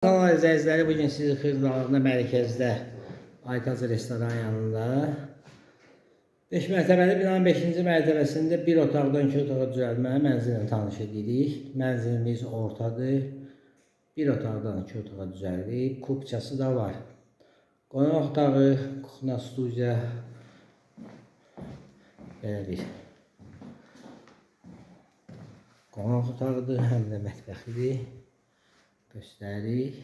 Kanal izləyiciləri, bugün sizi Xırdalanda mərkəzdə Aytaz restoran yanında 5 mərtəbəli binanın 5-ci mərtəbəsində bir otaqdan 2 otağa düzəlmə mənzillə tanış edirik. Mənzilimiz ortadır. Bir otaqdan 2 otağa düzəldib. Kubçası da var. Qonaq otağı, kuxna, studiya, belə bir qonaq otağıdır, həm də mətbəxidir. Göstərik.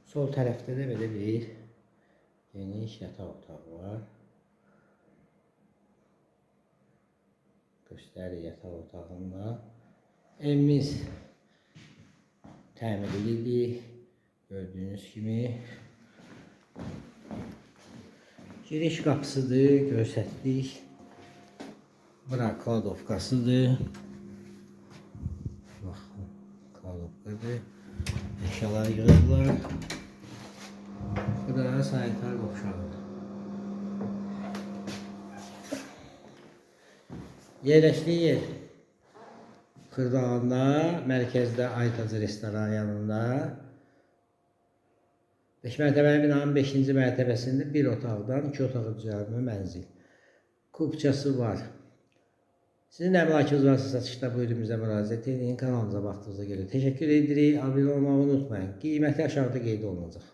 Sol tərəfdə də belə bir geniş yataq otağı var. Göstərik yataq otağında. Evimiz təmirlidir. Gördüyünüz kimi. Giriş qapısıdır, göstərdik. Bura kladovkasıdır. Baxın, kladovkadır. Eşyalar yığırlar. Bu da sanitar qovşağıdır. Yerləşdiyi yer Xırdalanda, mərkəzdə Aytaz restoran yanında 5 mərtəbəli binanın 5-ci mərtəbəsində bir otaqdan 2 otağa düzəlmə mənzil. Kubçası var. Sizin də əmlakınız varsa satışda bu ürünümüzə müraciət edin. Kanalımıza baxdığınıza görə təşəkkür edirik. Abunə olmağı unutmayın. Qiyməti aşağıda qeyd olunacaq.